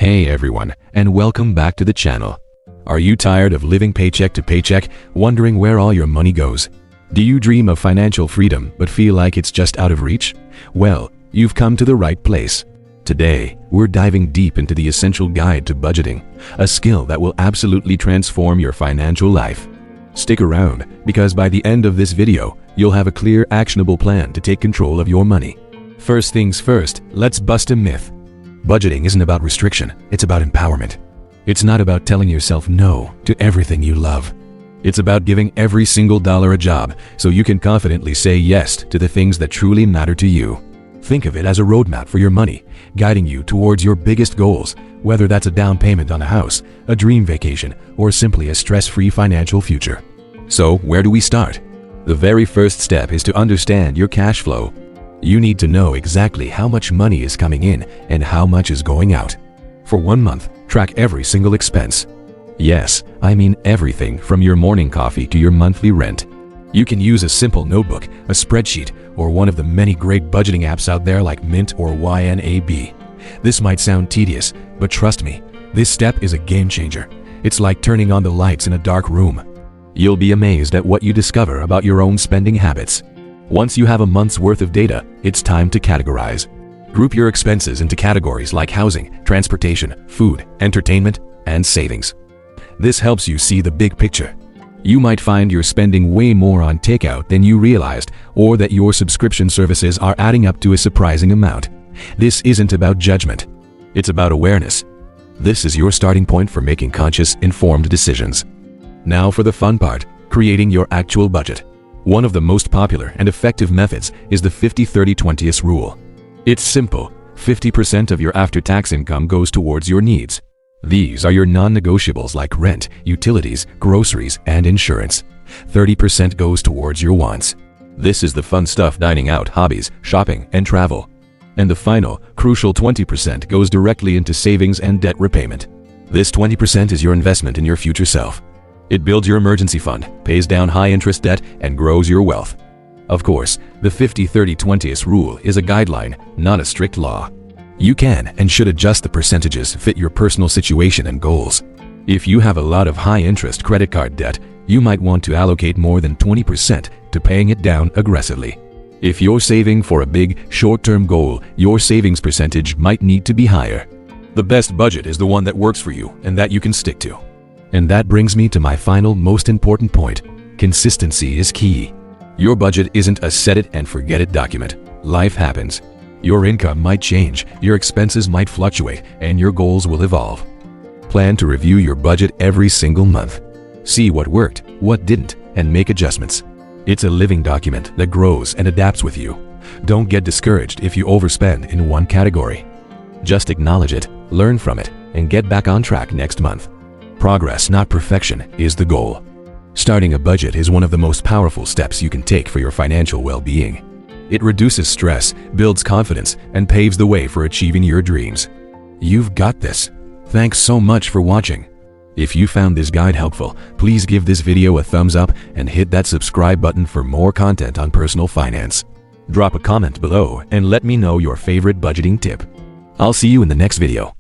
Hey everyone, and welcome back to the channel. Are you tired of living paycheck to paycheck, wondering where all your money goes? Do you dream of financial freedom but feel like it's just out of reach? Well, you've come to the right place. Today, we're diving deep into the essential guide to budgeting, a skill that will absolutely transform your financial life. Stick around, because by the end of this video, you'll have a clear, actionable plan to take control of your money. First things first, let's bust a myth. Budgeting isn't about restriction, it's about empowerment. It's not about telling yourself no to everything you love. It's about giving every single dollar a job so you can confidently say yes to the things that truly matter to you. Think of it as a roadmap for your money, guiding you towards your biggest goals, whether that's a down payment on a house, a dream vacation, or simply a stress-free financial future. So, where do we start? The very first step is to understand your cash flow. You need to know exactly how much money is coming in and how much is going out. For 1 month, track every single expense. Yes, I mean everything from your morning coffee to your monthly rent. You can use a simple notebook, a spreadsheet, or one of the many great budgeting apps out there like Mint or YNAB. This might sound tedious, but trust me, this step is a game changer. It's like turning on the lights in a dark room. You'll be amazed at what you discover about your own spending habits. Once you have a month's worth of data, it's time to categorize. Group your expenses into categories like housing, transportation, food, entertainment, and savings. This helps you see the big picture. You might find you're spending way more on takeout than you realized, or that your subscription services are adding up to a surprising amount. This isn't about judgment. It's about awareness. This is your starting point for making conscious, informed decisions. Now for the fun part, creating your actual budget. One of the most popular and effective methods is the 50-30-20 rule. It's simple. 50% of your after-tax income goes towards your needs. These are your non-negotiables like rent, utilities, groceries, and insurance. 30% goes towards your wants. This is the fun stuff: dining out, hobbies, shopping, and travel. And the final, crucial 20% goes directly into savings and debt repayment. This 20% is your investment in your future self. It builds your emergency fund, pays down high-interest debt, and grows your wealth. Of course, the 50-30-20 rule is a guideline, not a strict law. You can and should adjust the percentages to fit your personal situation and goals. If you have a lot of high-interest credit card debt, you might want to allocate more than 20% to paying it down aggressively. If you're saving for a big, short-term goal, your savings percentage might need to be higher. The best budget is the one that works for you and that you can stick to. And that brings me to my final, most important point. Consistency is key. Your budget isn't a set-it-and-forget-it document. Life happens. Your income might change, your expenses might fluctuate, and your goals will evolve. Plan to review your budget every single month. See what worked, what didn't, and make adjustments. It's a living document that grows and adapts with you. Don't get discouraged if you overspend in one category. Just acknowledge it, learn from it, and get back on track next month. Progress, not perfection, is the goal. Starting a budget is one of the most powerful steps you can take for your financial well-being. It reduces stress, builds confidence, and paves the way for achieving your dreams. You've got this. Thanks so much for watching. If you found this guide helpful, please give this video a thumbs up and hit that subscribe button for more content on personal finance. Drop a comment below and let me know your favorite budgeting tip. I'll see you in the next video.